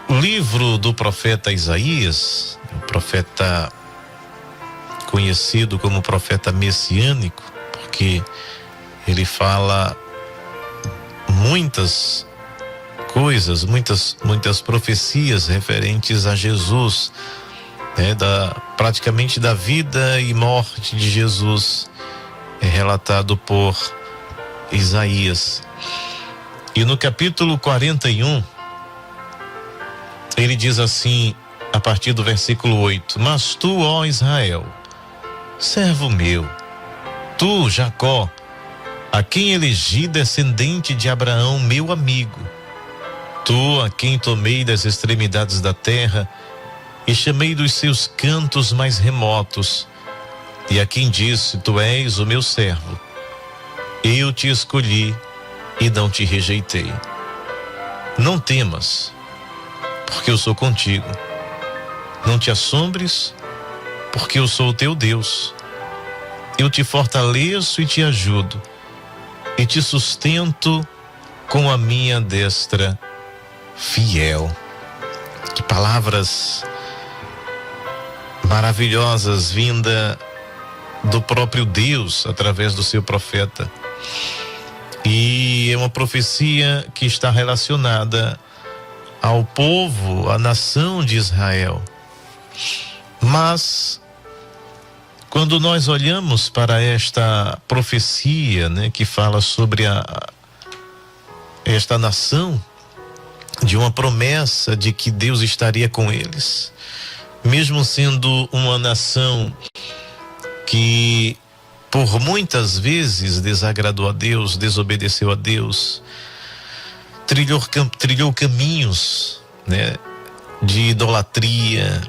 O livro do profeta Isaías, o profeta conhecido como profeta messiânico, porque ele fala muitas coisas, muitas profecias referentes a Jesus, né, praticamente da vida e morte de Jesus, é relatado por Isaías. E no capítulo 41, ele diz assim, a partir do versículo 8: Mas tu, ó Israel, servo meu, tu, Jacó, a quem elegi descendente de Abraão, meu amigo, tu, a quem tomei das extremidades da terra e chamei dos seus cantos mais remotos, e a quem disse: Tu és o meu servo, eu te escolhi e não te rejeitei. Não temas, porque eu sou contigo. Não te assombres, porque eu sou o teu Deus. Eu te fortaleço e te ajudo, e te sustento com a minha destra fiel. Que palavras maravilhosas vinda do próprio Deus através do seu profeta. E é uma profecia que está relacionada ao povo, à nação de Israel. Mas quando nós olhamos para esta profecia, né, que fala sobre esta nação, de uma promessa de que Deus estaria com eles, mesmo sendo uma nação que por muitas vezes desagradou a Deus, desobedeceu a Deus, trilhou caminhos, né, de idolatria,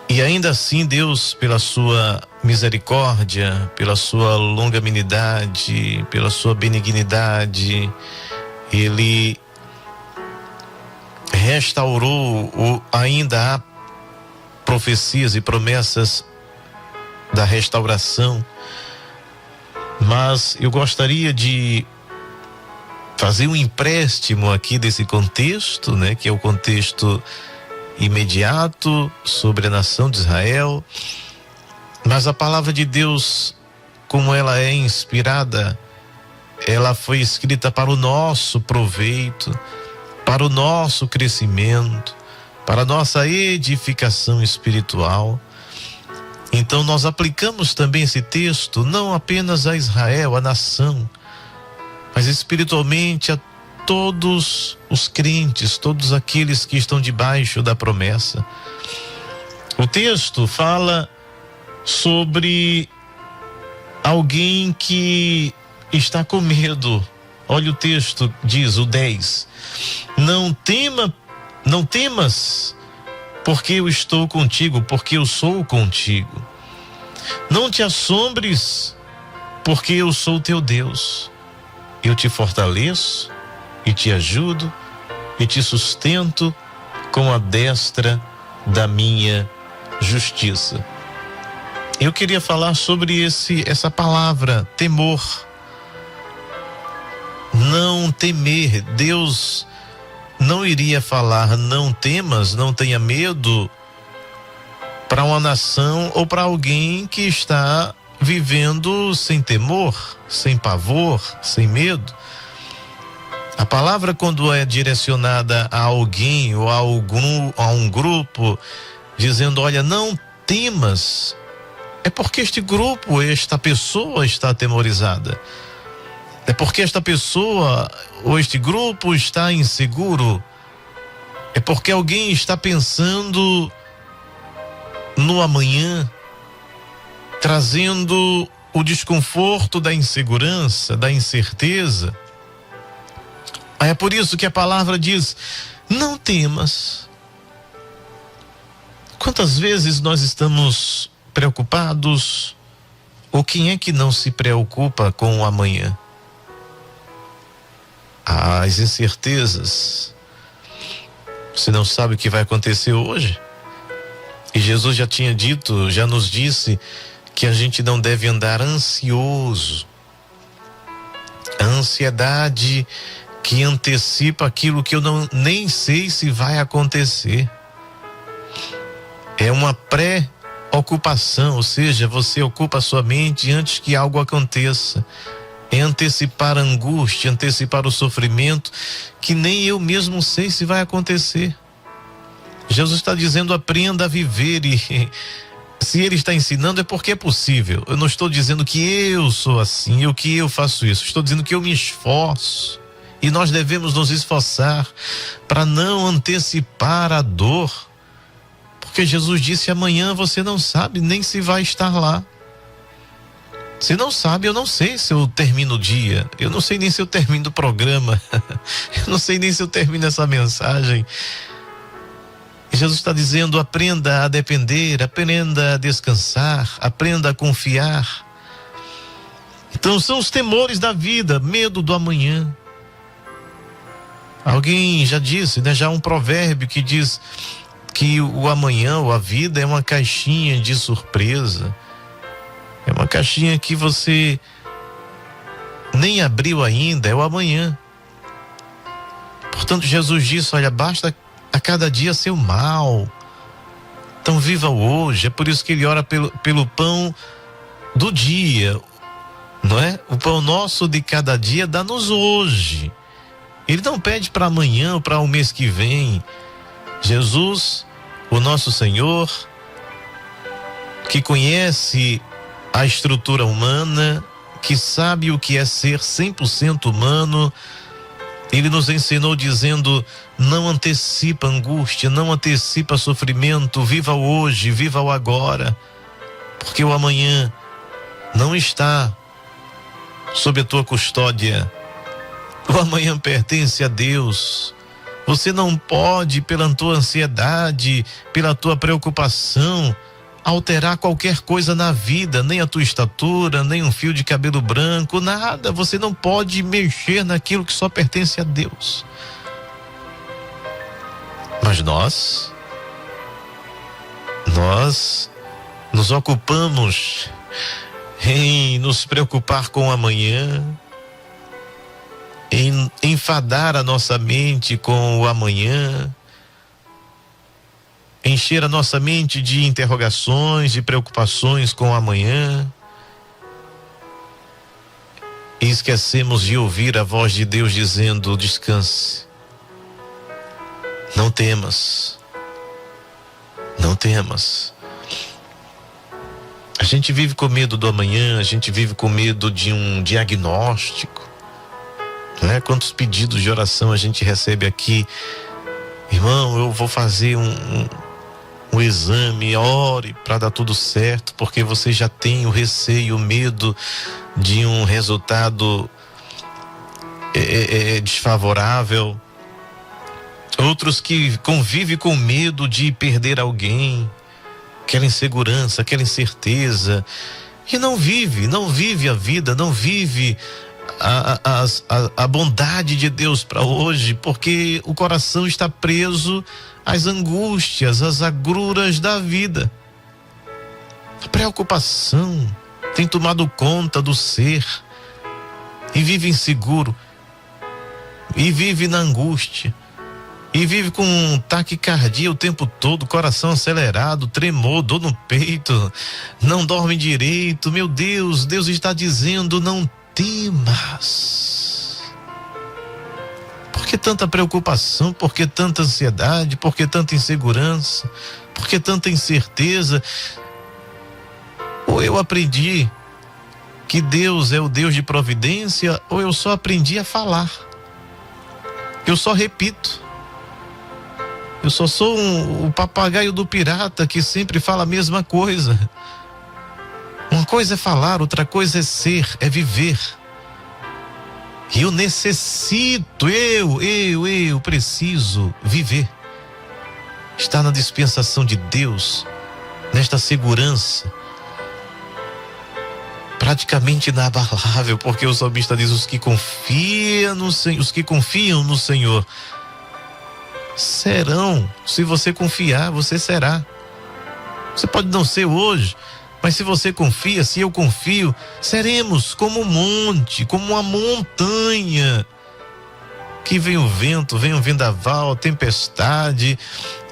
e ainda assim Deus, pela sua misericórdia, pela sua longanimidade, pela sua benignidade, Ele restaurou, ainda há profecias e promessas da restauração. Mas eu gostaria de fazer um empréstimo aqui desse contexto, né, que é o contexto imediato sobre a nação de Israel. Mas a palavra de Deus, como ela é inspirada, ela foi escrita para o nosso proveito, para o nosso crescimento, para a nossa edificação espiritual. Então nós aplicamos também esse texto não apenas a Israel, a nação, mas espiritualmente a todos os crentes, todos aqueles que estão debaixo da promessa. O texto fala sobre alguém que está com medo. Olha, o texto diz, o 10: Não temas, porque eu estou contigo, porque eu sou contigo. Não te assombres, porque eu sou teu Deus. Eu te fortaleço e te ajudo e te sustento com a destra da minha justiça. Eu queria falar sobre essa palavra, temor. Não temer. Deus não iria falar não temas, não tenha medo para uma nação ou para alguém que está vivendo sem temor, sem pavor, sem medo. A palavra, quando é direcionada a alguém ou a um grupo, dizendo, olha, não temas, é porque este grupo, esta pessoa está atemorizada. É porque esta pessoa ou este grupo está inseguro. É porque alguém está pensando no amanhã, trazendo o desconforto da insegurança, da incerteza. É por isso que a palavra diz, não temas. Quantas vezes nós estamos preocupados, ou quem é que não se preocupa com o amanhã? As incertezas. Você não sabe o que vai acontecer hoje? E Jesus já tinha dito, já nos disse que a gente não deve andar ansioso. A ansiedade que antecipa aquilo que eu nem sei se vai acontecer. É uma pré-ocupação, ou seja, você ocupa a sua mente antes que algo aconteça. É antecipar a angústia, antecipar o sofrimento que nem eu mesmo sei se vai acontecer. Jesus está dizendo: aprenda a viver, e se ele está ensinando é porque é possível. Eu não estou dizendo que eu sou assim, que eu faço isso. Estou dizendo que eu me esforço, e nós devemos nos esforçar para não antecipar a dor, porque Jesus disse: amanhã você não sabe nem se vai estar lá. Se não sabe, eu não sei se eu termino o dia, eu não sei nem se eu termino o programa, eu não sei nem se eu termino essa mensagem. E Jesus está dizendo: aprenda a depender, aprenda a descansar, aprenda a confiar. Então são os temores da vida, medo do amanhã. Alguém já disse, né? Já um provérbio que diz que o amanhã ou a vida é uma caixinha de surpresa. É uma caixinha que você nem abriu ainda, é o amanhã. Portanto, Jesus disse: olha, basta a cada dia seu mal. Então viva o hoje. É por isso que ele ora pelo pão do dia, não é? O pão nosso de cada dia dá-nos hoje. Ele não pede para amanhã ou para o mês que vem. Jesus, o nosso Senhor, que conhece a estrutura humana, que sabe o que é ser 100% humano, ele nos ensinou dizendo: não antecipa angústia, não antecipa sofrimento, viva o hoje, viva o agora, porque o amanhã não está sob a tua custódia. O amanhã pertence a Deus. Você não pode, pela tua ansiedade, pela tua preocupação, alterar qualquer coisa na vida, nem a tua estatura, nem um fio de cabelo branco, nada. Você não pode mexer naquilo que só pertence a Deus. Mas nós nos ocupamos em nos preocupar com o amanhã, em enfadar a nossa mente com o amanhã, encher a nossa mente de interrogações, de preocupações com o amanhã, e esquecemos de ouvir a voz de Deus dizendo: descanse, não temas, não temas. A gente vive com medo do amanhã, a gente vive com medo de um diagnóstico, não é? Quantos pedidos de oração a gente recebe aqui: irmão, eu vou fazer um exame, ore para dar tudo certo, porque você já tem o receio, o medo de um resultado desfavorável. Outros que convivem com medo de perder alguém, querem segurança, querem certeza, e não vive a vida, não vive a bondade de Deus para hoje, porque o coração está preso às angústias, às agruras da vida. A preocupação tem tomado conta do ser, e vive inseguro, e vive na angústia, e vive com taquicardia o tempo todo, coração acelerado, tremor, dor no peito, não dorme direito. Meu Deus, Deus está dizendo: não temas. Por que tanta preocupação? Por que tanta ansiedade? Por que tanta insegurança? Por que tanta incerteza? Ou eu aprendi que Deus é o Deus de providência, ou eu só aprendi a falar. Eu só repito. Eu só sou o papagaio do pirata que sempre fala a mesma coisa. Uma coisa é falar, outra coisa é ser, é viver. E eu necessito, eu preciso viver. Estar na dispensação de Deus, nesta segurança, praticamente inabalável, porque o salmista diz: os que confiam no Senhor serão. Se você confiar, você será. Você pode não ser hoje, mas se você confia, se eu confio, seremos como um monte, como uma montanha. que vem o vento, vem o vendaval, tempestade,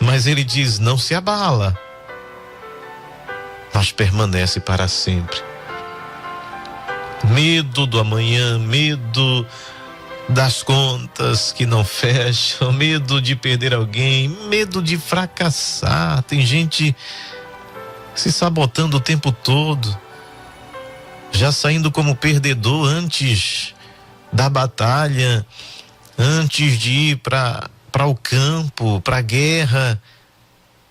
mas ele diz: não se abala, mas permanece para sempre. Medo do amanhã, medo das contas que não fecham, medo de perder alguém, medo de fracassar. Tem gente se sabotando o tempo todo, já saindo como perdedor antes da batalha, antes de ir para o campo, para a guerra.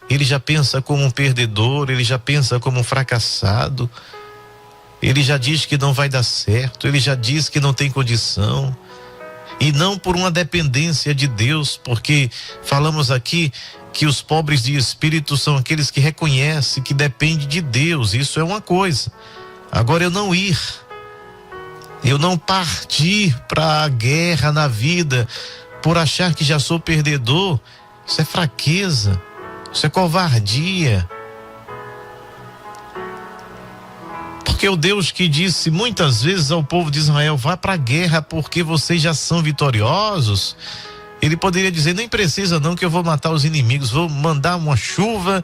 Ele já pensa como um perdedor, ele já pensa como um fracassado, ele já diz que não vai dar certo, ele já diz que não tem condição. E não por uma dependência de Deus, porque falamos aqui que os pobres de espírito são aqueles que reconhecem que dependem de Deus. Isso é uma coisa. Agora, eu não partir para a guerra na vida por achar que já sou perdedor, isso é fraqueza, isso é covardia. Porque o Deus que disse muitas vezes ao povo de Israel: vá para a guerra porque vocês já são vitoriosos, ele poderia dizer: nem precisa não, que eu vou matar os inimigos, vou mandar uma chuva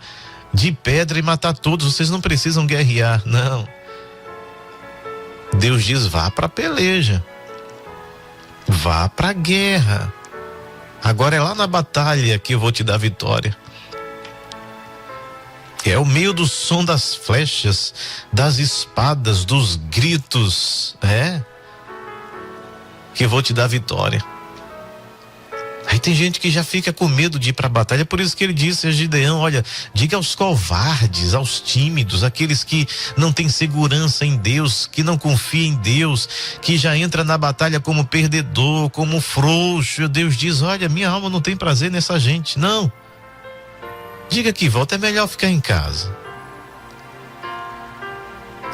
de pedra e matar todos, vocês não precisam guerrear. Não. Deus diz: vá para a peleja, vá para a guerra. Agora é lá na batalha que eu vou te dar vitória. É o meio do som das flechas, das espadas, dos gritos, que eu vou te dar vitória. Aí tem gente que já fica com medo de ir para a batalha, por isso que ele disse a Gideão: olha, diga aos covardes, aos tímidos, aqueles que não têm segurança em Deus, que não confiam em Deus, que já entra na batalha como perdedor, como frouxo. Deus diz: olha, minha alma não tem prazer nessa gente, não. Diga que volta, é melhor ficar em casa.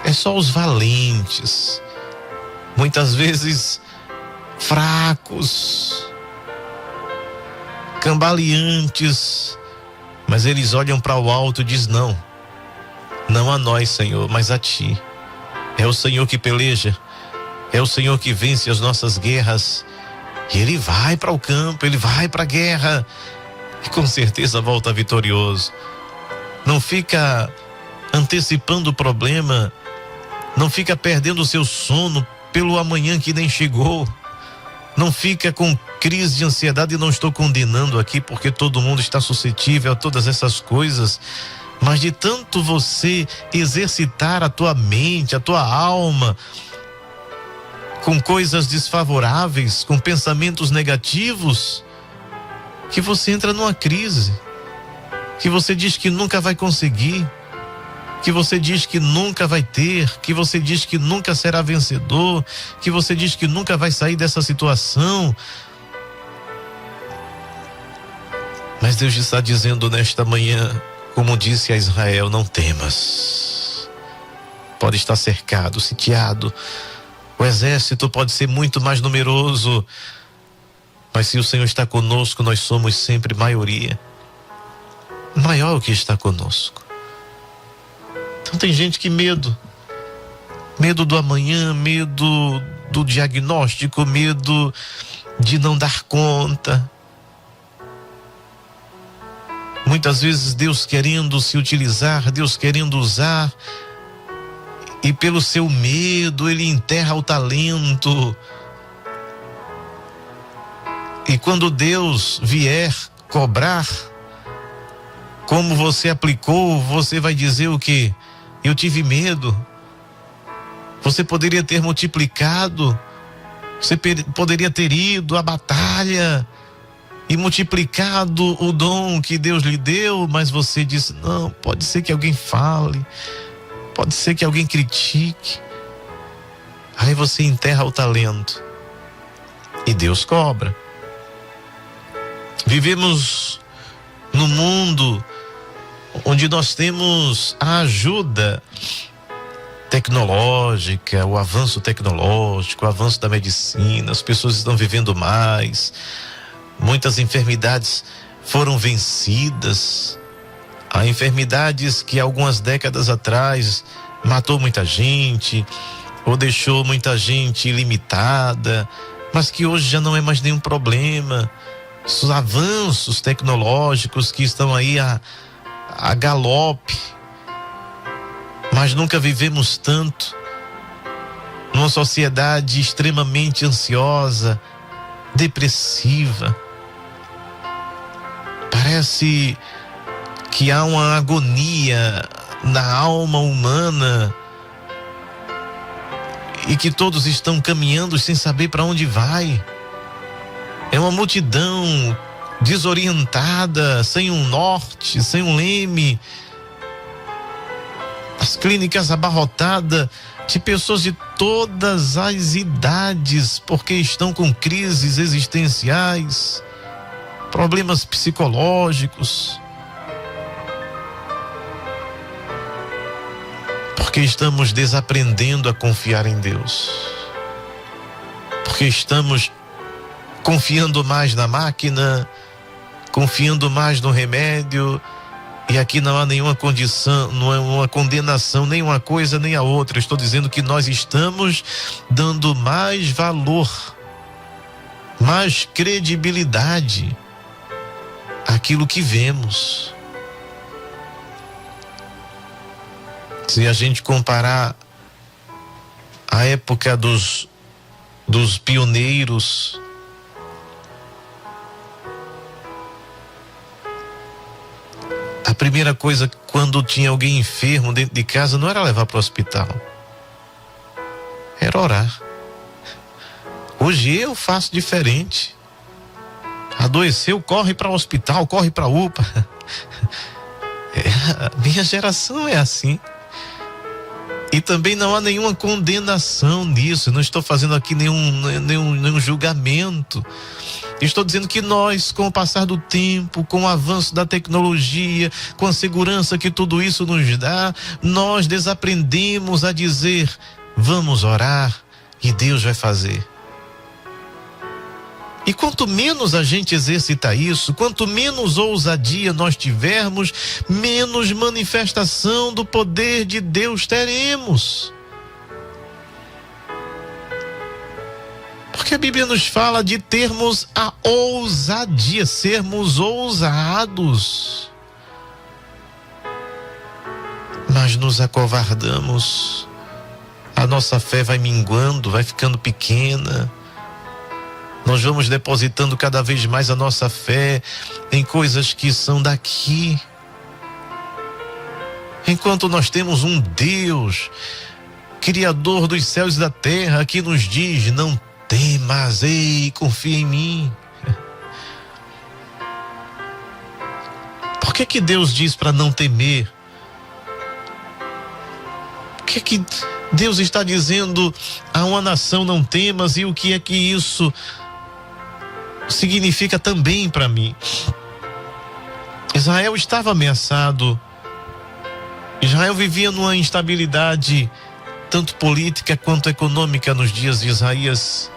É só os valentes, muitas vezes fracos, cambaleantes, mas eles olham para o alto e dizem: não, não a nós, Senhor, mas a Ti. É o Senhor que peleja, é o Senhor que vence as nossas guerras, e Ele vai para o campo, Ele vai para a guerra, e com certeza volta vitorioso. Não fica antecipando o problema, não fica perdendo o seu sono pelo amanhã que nem chegou, não fica com crise de ansiedade. E não estou condenando aqui, porque todo mundo está suscetível a todas essas coisas, mas de tanto você exercitar a tua mente, a tua alma com coisas desfavoráveis, com pensamentos negativos, que você entra numa crise, que você diz que nunca vai conseguir, que você diz que nunca vai ter, que você diz que nunca será vencedor, que você diz que nunca vai sair dessa situação. Mas Deus está dizendo nesta manhã, como disse a Israel: não temas. Pode estar cercado, sitiado, o exército pode ser muito mais numeroso, mas se o Senhor está conosco, nós somos sempre maioria. Maior o que está conosco. Então tem gente que medo do amanhã, medo do diagnóstico, medo de não dar conta. Muitas vezes Deus querendo se utilizar, Deus querendo usar, e pelo seu medo Ele enterra o talento. E quando Deus vier cobrar, como você aplicou, você vai dizer o quê? Eu tive medo. Você poderia ter multiplicado, você poderia ter ido à batalha e multiplicado o dom que Deus lhe deu, mas você disse: não, pode ser que alguém fale, pode ser que alguém critique. Aí você enterra o talento e Deus cobra. Vivemos num mundo onde nós temos a ajuda tecnológica, o avanço tecnológico, o avanço da medicina. As pessoas estão vivendo mais, muitas enfermidades foram vencidas. Há enfermidades que algumas décadas atrás matou muita gente ou deixou muita gente limitada. mas que hoje já não é mais nenhum problema. Os avanços tecnológicos que estão aí a galope, mas nunca vivemos tanto numa sociedade extremamente ansiosa, depressiva. Parece que há uma agonia na alma humana e que todos estão caminhando sem saber para onde vai. É uma multidão desorientada, sem um norte, sem um leme. As clínicas abarrotadas de pessoas de todas as idades, porque estão com crises existenciais, problemas psicológicos, porque estamos desaprendendo a confiar em Deus, porque estamos confiando mais na máquina, confiando mais no remédio. E aqui não há nenhuma condição, não é uma condenação, nem uma coisa nem a outra. Estou dizendo que nós estamos dando mais valor, mais credibilidade àquilo que vemos. Se a gente comparar a época dos pioneiros, a primeira coisa quando tinha alguém enfermo dentro de casa não era levar para o hospital, era orar. Hoje eu faço diferente. Adoeceu, corre para o hospital, corre para a UPA. A minha geração é assim. E também não há nenhuma condenação nisso. Eu não estou fazendo aqui nenhum julgamento. Estou dizendo que nós, com o passar do tempo, com o avanço da tecnologia, com a segurança que tudo isso nos dá, nós desaprendemos a dizer: vamos orar e Deus vai fazer. E quanto menos a gente exercitar isso, quanto menos ousadia nós tivermos, menos manifestação do poder de Deus teremos. Porque a Bíblia nos fala de termos a ousadia, sermos ousados. Mas nos acovardamos, a nossa fé vai minguando, vai ficando pequena. Nós vamos depositando cada vez mais a nossa fé em coisas que são daqui. Enquanto nós temos um Deus, Criador dos céus e da terra, que nos diz: não temas, ei, confia em mim. Por que Deus diz para não temer? Por que Deus está dizendo a uma nação: não temas? E o que é que isso significa também para mim? Israel estava ameaçado. Israel vivia numa instabilidade tanto política quanto econômica nos dias de Isaías.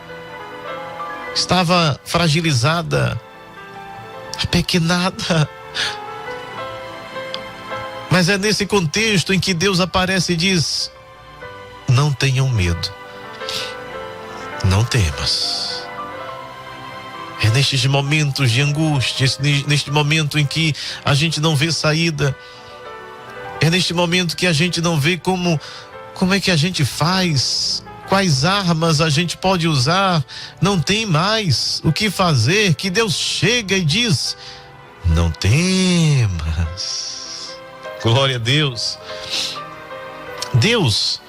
Estava fragilizada, apequenada. Mas é nesse contexto em que Deus aparece e diz: não tenham medo, não temas. É nestes momentos de angústia, neste momento em que a gente não vê saída, é neste momento que a gente não vê como é que a gente faz, quais armas a gente pode usar, não tem mais o que fazer, que Deus chega e diz: não temas. Glória a Deus. Deus,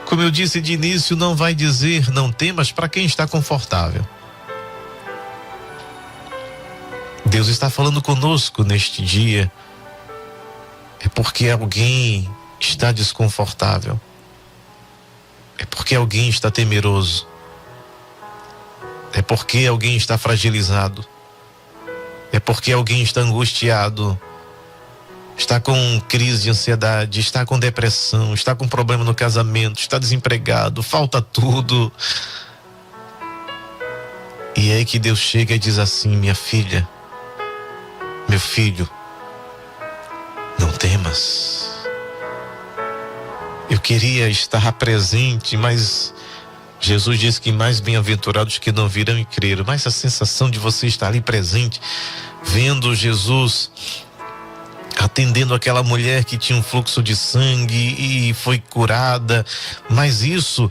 como eu disse de início, não vai dizer não temas para quem está confortável. Deus está falando conosco neste dia. É porque alguém está desconfortável. É porque alguém está temeroso. É porque alguém está fragilizado. É porque alguém está angustiado. Está com crise de ansiedade, está com depressão, está com problema no casamento, está desempregado, falta tudo. E é aí que Deus chega e diz assim: minha filha, meu filho, não temas. Eu queria estar presente, mas Jesus disse que mais bem-aventurados que não viram e creram. Mas a sensação de você estar ali presente, vendo Jesus atendendo aquela mulher que tinha um fluxo de sangue e foi curada. Mas isso,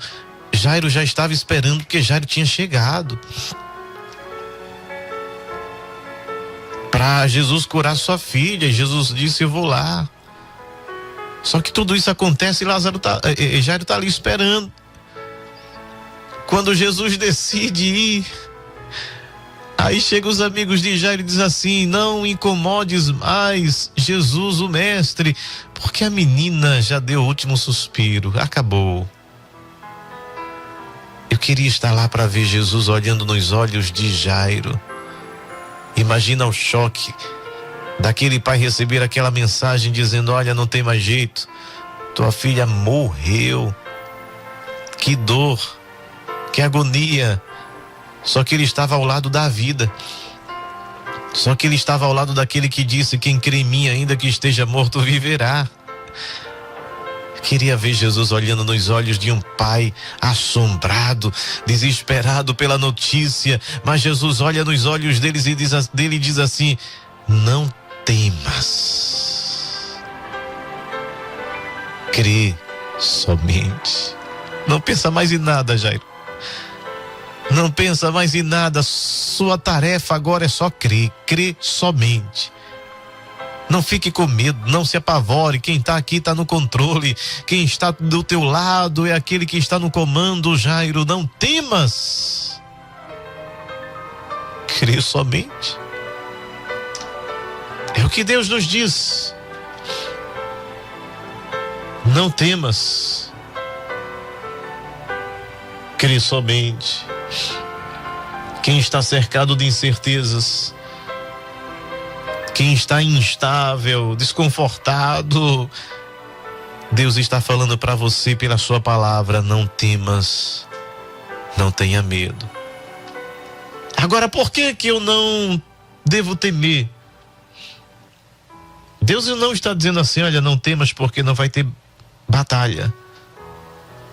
Jairo já estava esperando, porque Jairo tinha chegado para Jesus curar sua filha. E Jesus disse: eu vou lá. Só que tudo isso acontece e Jairo está ali esperando. Quando Jesus decide ir, aí chegam os amigos de Jairo e dizem assim: não incomodes mais Jesus, o mestre, porque a menina já deu o último suspiro, acabou. Eu queria estar lá para ver Jesus olhando nos olhos de Jairo. Imagina o choque daquele pai receber aquela mensagem dizendo: olha, não tem mais jeito, tua filha morreu. Que dor, que agonia. Só que ele estava ao lado da vida. Só que ele estava ao lado daquele que disse: quem crê em mim, ainda que esteja morto, viverá. Queria ver Jesus olhando nos olhos de um pai assombrado, desesperado pela notícia. Mas Jesus olha nos olhos deles e diz assim: não temas, crê somente. Não pensa mais em nada, Jairo. Não pensa mais em nada. Sua tarefa agora é só crer. Crê somente. Não fique com medo, não se apavore. Quem está aqui está no controle. Quem está do teu lado é aquele que está no comando, Jairo. Não temas. Crê somente. É o que Deus nos diz. Não temas. Crê somente. Quem está cercado de incertezas, quem está instável, desconfortado, Deus está falando para você pela sua palavra: não temas, não tenha medo. Agora, por que eu não devo temer? Deus não está dizendo assim: olha, não temas porque não vai ter batalha.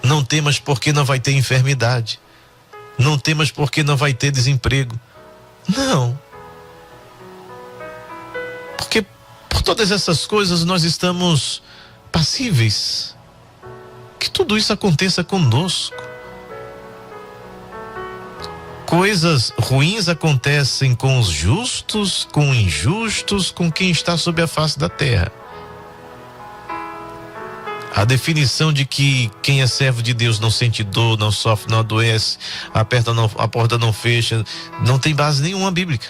Não temas porque não vai ter enfermidade. Não temas porque não vai ter desemprego. Não. Porque por todas essas coisas nós estamos passíveis. Que tudo isso aconteça conosco. Coisas ruins acontecem com os justos, com injustos, com quem está sobre a face da terra. A definição de que quem é servo de Deus não sente dor, não sofre, não adoece, a porta não fecha, não tem base nenhuma bíblica.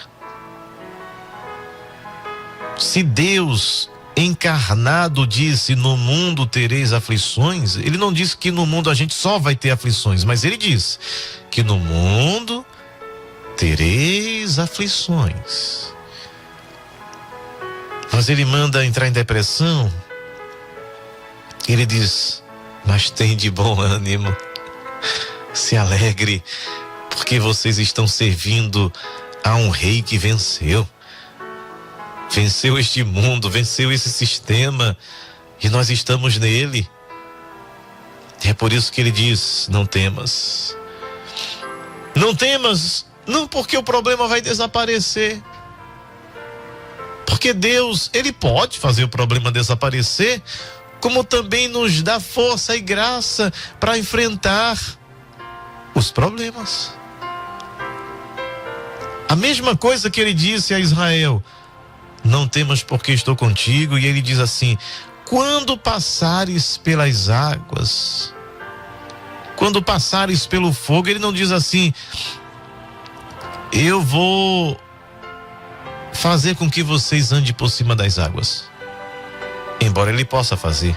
Se Deus encarnado disse: no mundo tereis aflições, ele não disse que no mundo a gente só vai ter aflições, mas ele diz que no mundo tereis aflições. Mas ele manda entrar em depressão. Ele diz: mas tem de bom ânimo, se alegre, porque vocês estão servindo a um rei que venceu este mundo, venceu esse sistema, e nós estamos nele. É por isso que ele diz: não temas. Não temas, não porque o problema vai desaparecer, porque Deus, ele pode fazer o problema desaparecer, como também nos dá força e graça para enfrentar os problemas. A mesma coisa que ele disse a Israel: não temas porque estou contigo. E ele diz assim: quando passares pelas águas, quando passares pelo fogo, ele não diz assim: eu vou fazer com que vocês andem por cima das águas. Embora ele possa fazer.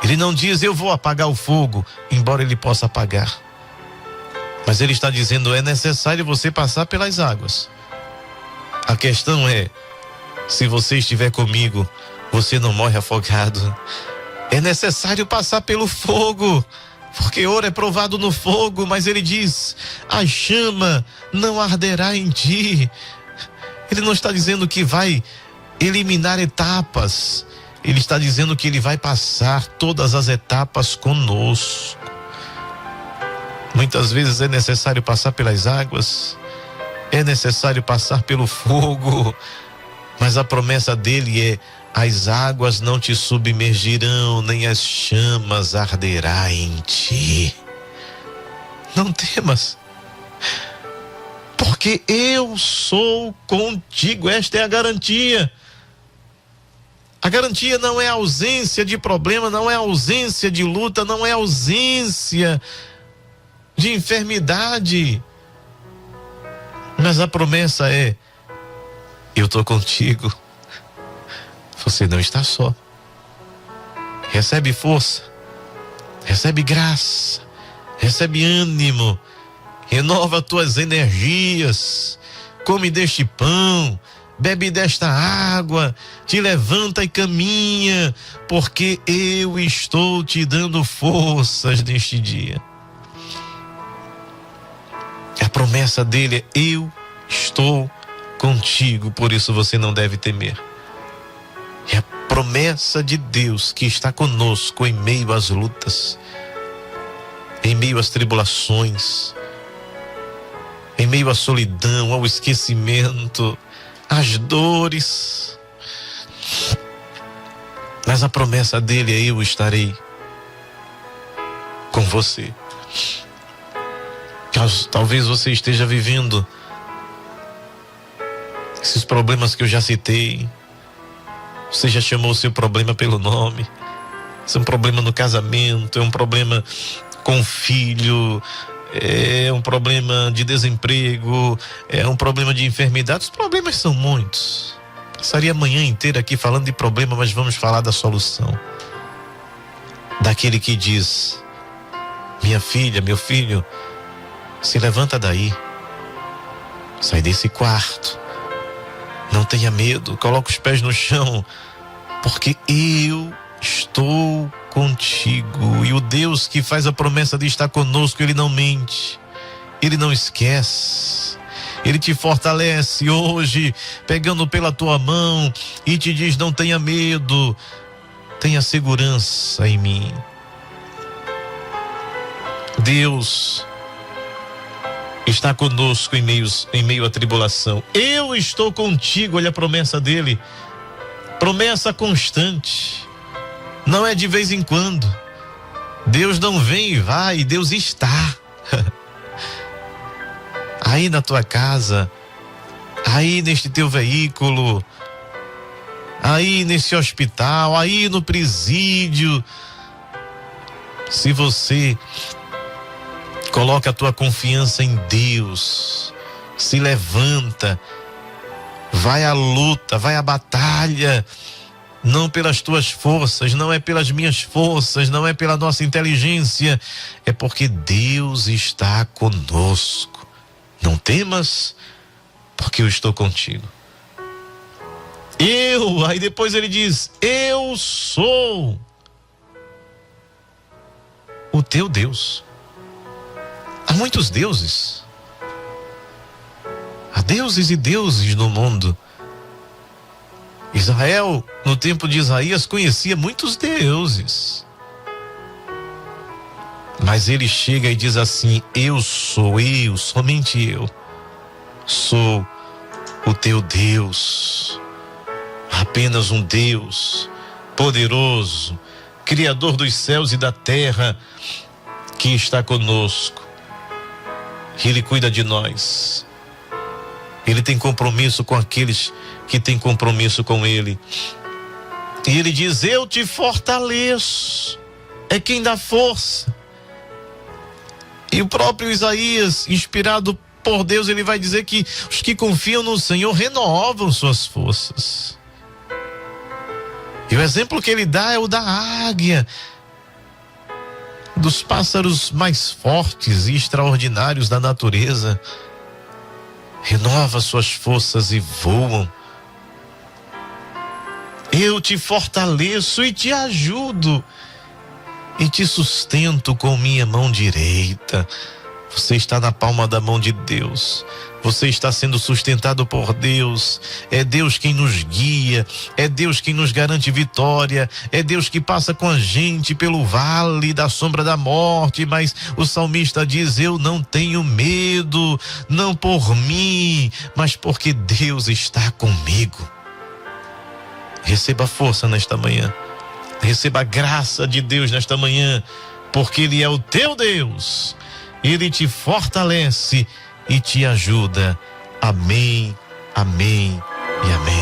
Ele não diz: eu vou apagar o fogo, embora ele possa apagar. Mas ele está dizendo: é necessário você passar pelas águas. A questão é: se você estiver comigo, você não morre afogado. É necessário passar pelo fogo, porque ouro é provado no fogo. Mas ele diz: a chama não arderá em ti. Ele não está dizendo que vai eliminar etapas. Ele está dizendo que ele vai passar todas as etapas conosco. Muitas vezes é necessário passar pelas águas, é necessário passar pelo fogo, mas a promessa dele é: as águas não te submergirão, nem as chamas arderá em ti. Não temas, porque eu sou contigo. Esta é a garantia. A garantia não é ausência de problema, não é ausência de luta, não é ausência de enfermidade. Mas a promessa é: eu estou contigo. Você não está só. Recebe força, recebe graça, recebe ânimo, renova tuas energias, come deste pão, bebe desta água, te levanta e caminha, porque eu estou te dando forças neste dia. A promessa dele é: eu estou contigo, por isso você não deve temer. É a promessa de Deus que está conosco em meio às lutas, em meio às tribulações, em meio à solidão, ao esquecimento, às dores. Mas a promessa dele é: eu estarei com você. Talvez você esteja vivendo esses problemas que eu já citei. Você já chamou o seu problema pelo nome. Isso é um problema no casamento, é um problema com o filho, é um problema de desemprego, é um problema de enfermidade. Os problemas são muitos. Passaria a manhã inteira aqui falando de problema, mas vamos falar da solução. Daquele que diz: minha filha, meu filho, se levanta daí, sai desse quarto, não tenha medo, coloca os pés no chão, porque eu estou contigo. E o Deus que faz a promessa de estar conosco, ele não mente, ele não esquece, ele te fortalece hoje, pegando pela tua mão e te diz: não tenha medo, tenha segurança em mim. Deus está conosco em meio à tribulação. Eu estou contigo, olha a promessa dele. Promessa constante. Não é de vez em quando. Deus não vem e vai, Deus está. Aí na tua casa, aí neste teu veículo, aí nesse hospital, aí no presídio. Se você coloca a tua confiança em Deus, se levanta, vai à luta, vai à batalha, não pelas tuas forças, não é pelas minhas forças, não é pela nossa inteligência, é porque Deus está conosco. Não temas, porque eu estou contigo. Aí depois ele diz: eu sou o teu Deus. Há muitos deuses. Há deuses e deuses no mundo. Israel, no tempo de Isaías, conhecia muitos deuses. Mas ele chega e diz assim: eu, somente eu, sou o teu Deus. Apenas um Deus poderoso, Criador dos céus e da terra, que está conosco. Ele cuida de nós. Ele tem compromisso com aqueles que têm compromisso com ele. E ele diz: eu te fortaleço. É quem dá força. E o próprio Isaías, inspirado por Deus, ele vai dizer que os que confiam no Senhor renovam suas forças. E o exemplo que ele dá é o da águia, dos pássaros mais fortes e extraordinários da natureza. Renova suas forças e voam. Eu te fortaleço e te ajudo e te sustento com minha mão direita. Você está na palma da mão de Deus. Você está sendo sustentado por Deus. É Deus quem nos guia, é Deus quem nos garante vitória, é Deus que passa com a gente pelo vale da sombra da morte. Mas o salmista diz: eu não tenho medo, não por mim, mas porque Deus está comigo. Receba força nesta manhã, receba a graça de Deus nesta manhã, porque Ele é o teu Deus. Ele te fortalece e te ajuda. Amém, amém e amém.